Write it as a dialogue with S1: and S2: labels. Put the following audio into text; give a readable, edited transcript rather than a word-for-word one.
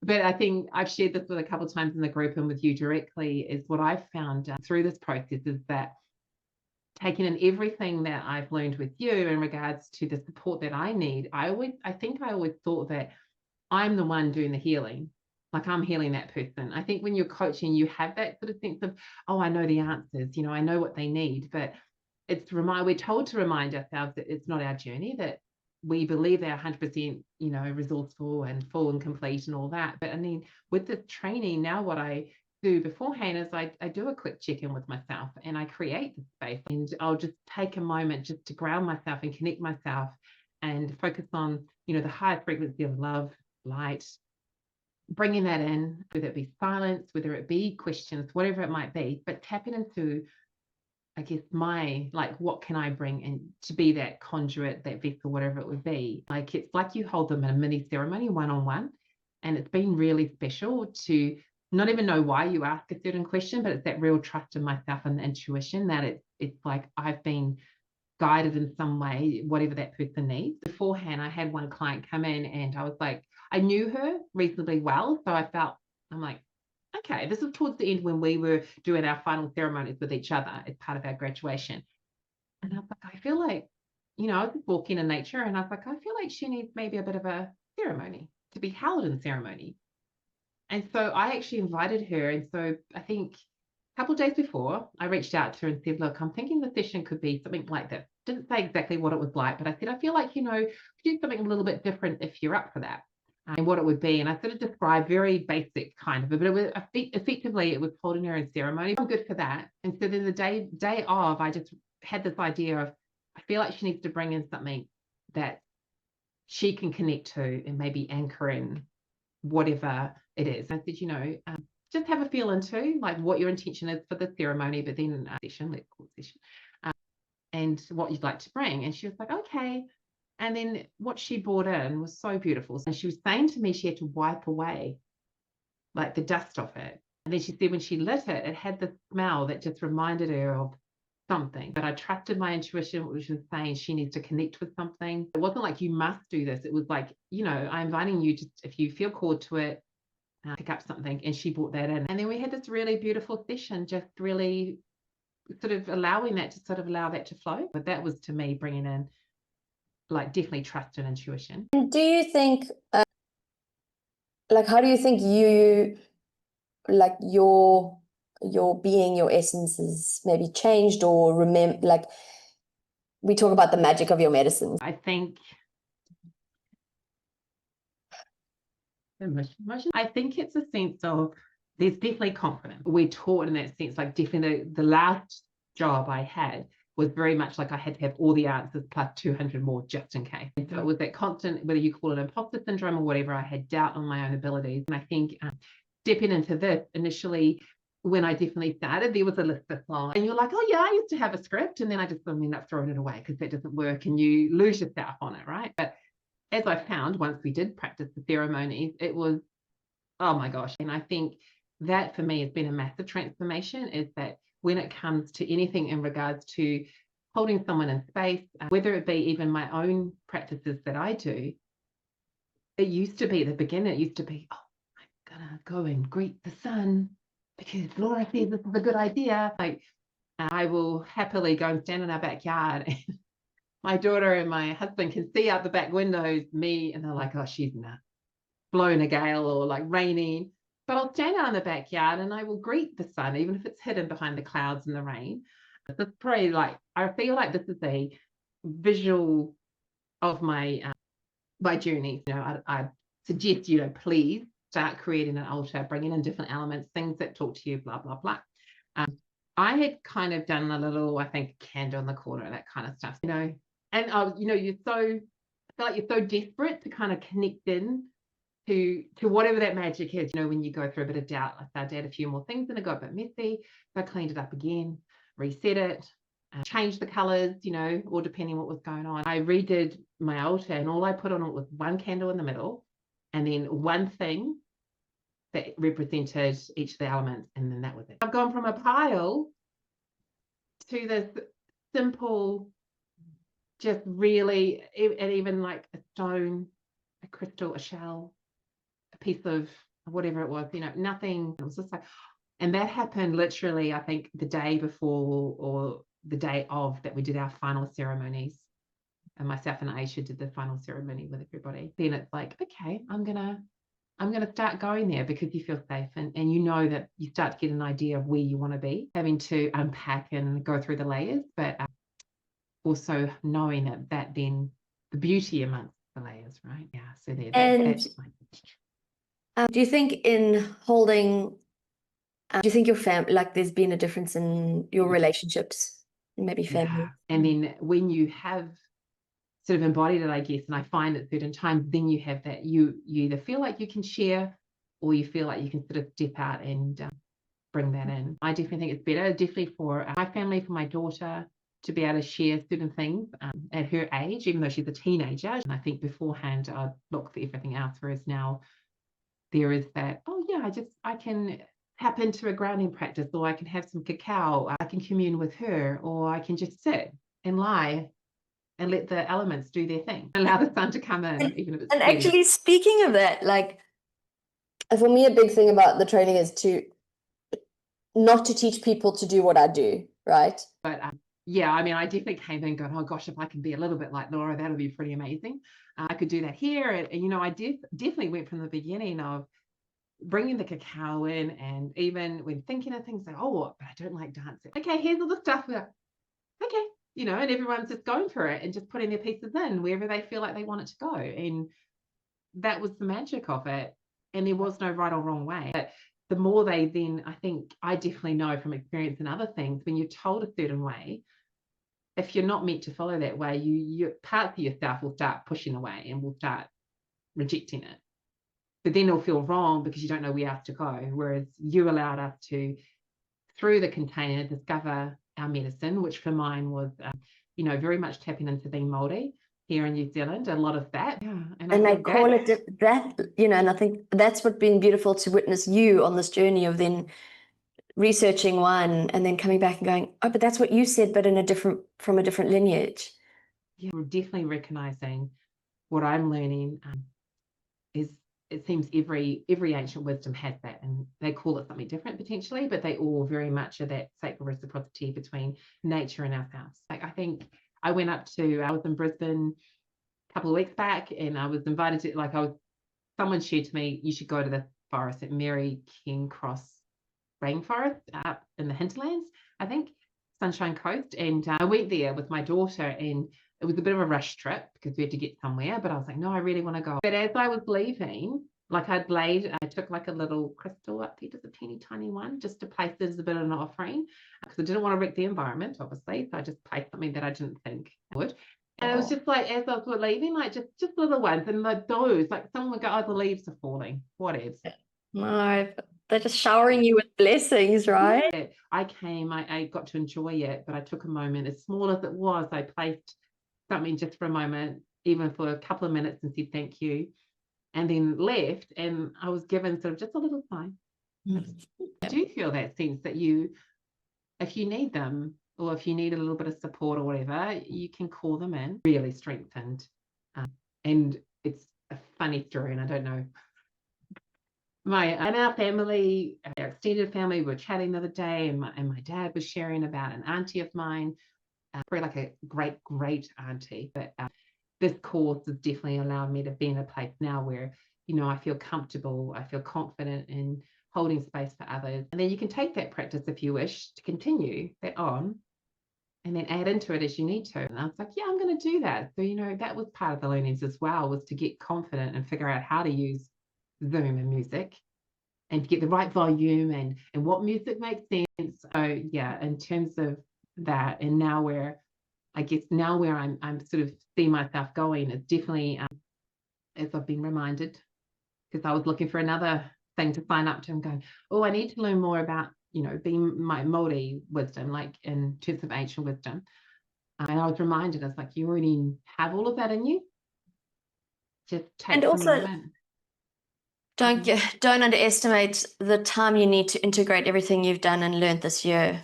S1: But I think I've shared this with a couple of times in the group and with you directly, is what I've found through this process is that taking in everything that I've learned with you in regards to the support that I need, I think I always thought that I'm the one doing the healing. Like I'm healing that person. I think when you're coaching, you have that sort of sense of, oh, I know the answers, I know what they need, but we're told to remind ourselves that it's not our journey, that we believe they're 100%, resourceful and full and complete and all that. But I mean, with the training, now what I do beforehand is I do a quick check-in with myself and I create the space, and I'll just take a moment just to ground myself and connect myself and focus on, the higher frequency of love, light, bringing that in, whether it be silence, whether it be questions, whatever it might be, but tapping into, I guess, what can I bring in to be that conduit, that vessel, whatever it would be. Like, it's like you hold them in a mini ceremony one-on-one. And it's been really special to not even know why you ask a certain question, but it's that real trust in myself and the intuition that it's like I've been guided in some way, whatever that person needs. Beforehand, I had one client come in and I was like, I knew her reasonably well. So I'm like, okay, this was towards the end when we were doing our final ceremonies with each other as part of our graduation. And I was like, I feel like, I was just walking in nature and I was like, I feel like she needs maybe a bit of a ceremony, to be held in ceremony. And so I actually invited her. And so I think a couple of days before, I reached out to her and said, look, I'm thinking the session could be something like this. Didn't say exactly what it was like, but I said, I feel like, do something a little bit different if you're up for that. And what it would be. And I sort of described very basic kind of, but it was effectively, it was holding her in ceremony. I'm good for that. And so then the day of, I just had this idea of, I feel like she needs to bring in something that she can connect to and maybe anchor in whatever it is. I said, just have a feel into like what your intention is for the ceremony, but then session, let's call it session, and what you'd like to bring. And she was like, okay. And then what she brought in was so beautiful. And she was saying to me she had to wipe away like the dust off it. And then she said when she lit it, it had the smell that just reminded her of something. But I trusted my intuition, which was saying she needs to connect with something. It wasn't like you must do this. It was like, I'm inviting you to, if you feel called to it, pick up something. And she brought that in. And then we had this really beautiful session, just really sort of allowing that to allow that to flow. But that was, to me, bringing in like definitely trust and intuition.
S2: And do you think, how do you think your being, your essence is maybe changed or remember, we talk about the magic of your medicines.
S1: I think it's a sense of, there's definitely confidence. We're taught in that sense, like definitely the last job I had was very much like I had to have all the answers plus 200 more just in case. And so it was that constant, whether you call it imposter syndrome or whatever, I had doubt on my own abilities. And I think stepping into this initially, when I definitely started, there was a list this long. And you're like, oh yeah, I used to have a script. And then I just ended up throwing it away because that doesn't work and you lose yourself on it, right? But as I found, once we did practice the ceremonies, it was, oh my gosh. And I think that for me has been a massive transformation, is that when it comes to anything in regards to holding someone in space, whether it be even my own practices that I do, it used to be at the beginning, it used to be, oh, I'm gonna go and greet the sun because Laura says this is a good idea. Like, I will happily go and stand in our backyard and my daughter and my husband can see out the back windows me, and they're like, oh, she's not blown a gale or like raining. But I'll stand out in the backyard and I will greet the sun, even if it's hidden behind the clouds and the rain. This is probably I feel like this is a visual of my journey. I suggest, please start creating an altar, bringing in different elements, things that talk to you, blah, blah, blah. I had kind of done a little, I think, candle in the corner, that kind of stuff, and I feel like you're so desperate to kind of connect in to whatever that magic is. When you go through a bit of doubt, I started to add a few more things and it got a bit messy. So I cleaned it up again, reset it, changed the colors, or depending what was going on. I redid my altar and all I put on it was one candle in the middle and then one thing that represented each of the elements, and then that was it. I've gone from a pile to this simple, just really, and even like a stone, a crystal, a shell, a piece of whatever it was, nothing. It was just like, and that happened literally, I think, the day before or the day of that we did our final ceremonies. And myself and Aisha did the final ceremony with everybody. Then it's like, okay, I'm gonna start going there, because you feel safe, and that you start to get an idea of where you want to be, having to unpack and go through the layers, but also knowing that then the beauty amongst the layers, right? Yeah. So there, that's
S2: do you think in holding, do you think your family, like there's been a difference in your relationships, maybe family?
S1: And then when you have sort of embodied it, I guess, and I find at certain times, then you have that you either feel like you can share, or you feel like you can sort of step out and bring that in. I definitely think it's better, definitely for my family, for my daughter, to be able to share certain things at her age, even though she's a teenager. And I think beforehand I'd look for everything else, whereas now there is that, oh yeah, I can tap into a grounding practice, or I can have some cacao, I can commune with her, or I can just sit and lie and let the elements do their thing. Allow the sun to come in, even if it's sweaty.
S2: Actually, speaking of that, like for me, a big thing about the training is not to teach people to do what I do, right?
S1: But yeah, I mean, I definitely came in going, oh gosh, if I can be a little bit like Laura, that would be pretty amazing. I could do that here. And I definitely went from the beginning of bringing the cacao in, and even when thinking of things like, oh, but I don't like dancing. Okay, here's all the stuff. Okay, and everyone's just going for it and just putting their pieces in wherever they feel like they want it to go. And that was the magic of it. And there was no right or wrong way. But the more they then, I think, I definitely know from experience and other things, when you're told a certain way, if you're not meant to follow that way, you parts of yourself will start pushing away and will start rejecting it. But then it'll feel wrong because you don't know where else to go. Whereas you allowed us to, through the container, discover our medicine, which for mine was, very much tapping into being Māori here in New Zealand, a lot of that. Yeah.
S2: And they call it that, and I think that's what's been beautiful to witness you on this journey of then researching one and then coming back and going, oh, but that's what you said, but from a different lineage.
S1: Yeah, we're definitely recognizing what I'm learning is, it seems every ancient wisdom has that, and they call it something different potentially, but they all very much are that sacred reciprocity between nature and ourselves. Like, I think I was in Brisbane a couple of weeks back, and I was invited to, someone shared to me, you should go to the forest at Mary King Cross Rainforest up in the hinterlands, I think, Sunshine Coast. And I went there with my daughter, and it was a bit of a rush trip because we had to get somewhere, but I was like, no, I really want to go. But as I was leaving, I took like a little crystal up there, just a teeny tiny one, just to place it as a bit of an offering, because I didn't want to wreck the environment, obviously. So I just placed something that I didn't think I would. And it was just like, as I was leaving, like just little ones, and those, like someone would go, oh, the leaves are falling, whatever.
S2: No, they're just showering you with blessings, right?
S1: Yeah. I got to enjoy it, but I took a moment, as small as it was, I placed something just for a moment, even for a couple of minutes, and said thank you, and then left, and I was given sort of just a little sign. I do feel that sense that if you need them, or if you need a little bit of support or whatever, you can call them in. Really strengthened. And it's a funny story, and I don't know. Our family, our extended family, were chatting the other day, and my dad was sharing about an auntie of mine, probably like a great auntie. But this course has definitely allowed me to be in a place now where, I feel comfortable, I feel confident in holding space for others. And then you can take that practice, if you wish, to continue that on, and then add into it as you need to. And I was like, yeah, I'm going to do that. So, that was part of the learnings as well, was to get confident and figure out how to use Zoom and music, and to get the right volume and what music makes sense. So yeah, in terms of that, and now where I'm sort of seeing myself going is definitely, as I've been reminded, because I was looking for another thing to sign up to, and going, oh, I need to learn more about, being my Māori wisdom, like in terms of ancient wisdom. And I was reminded, I was like, you already have all of that in you. Just take some moment.
S2: Don't underestimate the time you need to integrate everything you've done and learned this year.